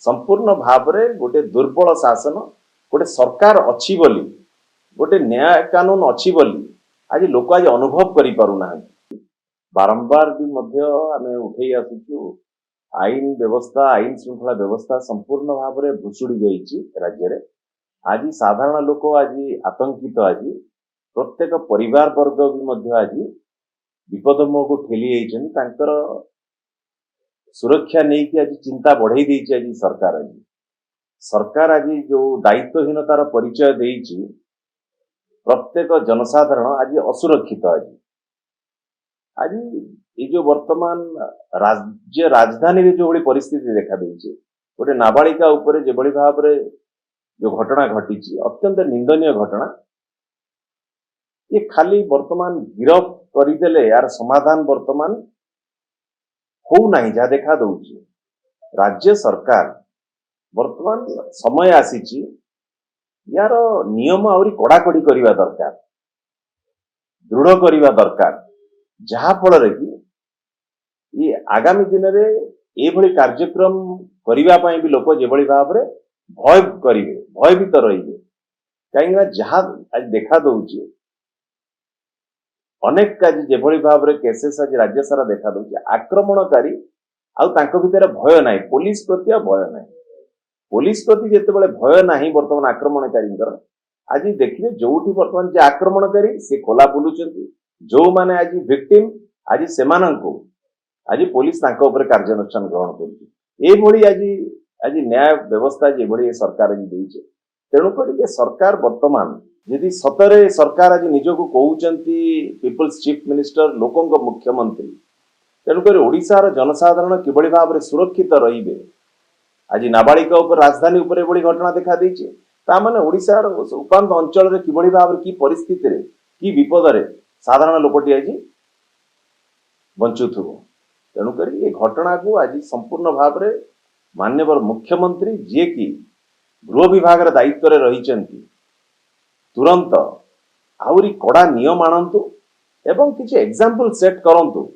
संपूर्ण भाव में गोटे दुर्बल शासन गोटे सरकार अच्छी बोली गोटे न्याय कानून अच्छी बोली आज लोक आज अनुभव करि पारु ना बारंबार भी मध्य आमे उठे आसुचु आईन व्यवस्था आईन श्रृंखला व्यवस्था संपूर्ण भाव में भुसुड़ी जाइछि राज्य रे आज साधारण लोक आज आतंकित आज प्रत्येक परिवार वर्ग भी मध्य आज विपद मुह को ठेली तांकर सुरक्षा नहीं कि आज चिंता बढ़ाई देछि आज सरकार आज जो दायित्वहीनतार परिचय देछि प्रत्येक जनसाधारण आज असुरक्षित आज ये जो वर्तमान राज्य राजधानी रे जो बड़ी परिस्थिति देखा देछि गोटे नाबालिका उपरे जे बड़ी भाव रे जो घटना घटी अत्यंत निंदनीय घटना ये खाली वर्तमान गिरफ करदेले यार समाधान वर्तमान हो नहीं जहाँ देखा दौची राज्य सरकार वर्तमान समय आसी यार नियम आहरी कड़ाकड़ी करने दरकार दृढ़ करने दरकार जहा फल कि ये आगामी दिन में ये कार्यक्रम करने भी लोक जो भाव में भय करेंगे भयभीत रही कहीं जहाँ आज देखा दौची अनेक आज जो भाव में केसेस आज राज्य सारा देखा दौची आक्रमणकारी भितर भय ना पुलिस प्रति भय ना पुलिस प्रति जिते भय ना बर्तमान आक्रमणकारी आज देखिए जो बर्तमान जे आक्रमणकारी से खोला बुलूं जो माने आज विक्टिम आज से आज पुलिस कार्यानुष्ठान ग्रहण कर आज आज न्याय व्यवस्था जो सरकार तेणुक सरकार वर्तमान यदि सतरे सरकार आज निजक कहते पीपल्स चीफ मिनिस्टर लोकों मुख्यमंत्री तेणुक ओडिशार जनसाधारण किभली भाव में सुरक्षित रहिबे आज नाबालिका उपर राजधानी उपर बड़ी घटना देखा देछि तामाने ओडिशार उपांत अंचल रे किभली भाव में की परिस्थिति रे की विपद रे साधारण लोकटी आज बंचुथुबो तेणुक ये घटना को आज संपूर्ण भाव में माननीय मुख्यमंत्री जी की गृह विभाग दायित्व रे रहिचंती तुरंत आउरी कड़ा नियम आणंतु एवं किसी एग्जाम्पल सेट करंतु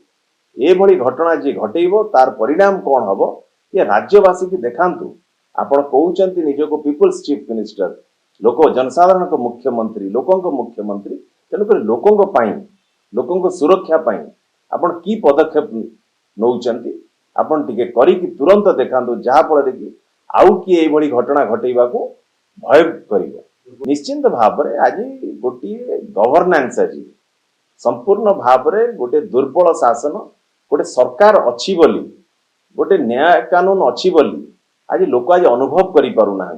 ए भली घटना जी घटेइबो तार परिणाम कौन हबो ये राज्यवासी की देखांतु आपण कहउचंती निजको पीपल्स चीफ मिनिस्टर लोक जनसाधारण को मुख्यमंत्री लोकों मुख्यमंत्री तेणुक लोकों पाई लोकों सुरक्षा पाई आपण की पदक्षेप नौचंती आपण टिके करी कि तुरंत देखांतु जहा फल कि आउ किए ए भली घटना घटेइबा को भय करिबो निश्चिंत भाव में आज गोटे गवर्नेंस आज संपूर्ण भाव में गोटे दुर्बल शासन गोटे सरकार अच्छी बोली गोटे न्याय कानून अच्छी बोली आज लोक आज अनुभव करि पारु ना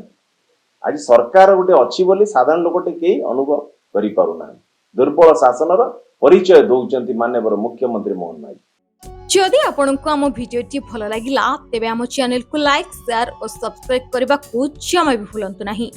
आज सरकार गोटे अच्छी बोली साधारण लोकटे कई अनुभव करि पारु ना दुर्बल शासन परिचय दौरान माननीय मुख्यमंत्री मोहन माझी जदि आपंक आम भिडी भल लगा तेब आम चैनल को लाइक शेयर और सब्सक्राइब करने को जमा भी भूलु नहीं।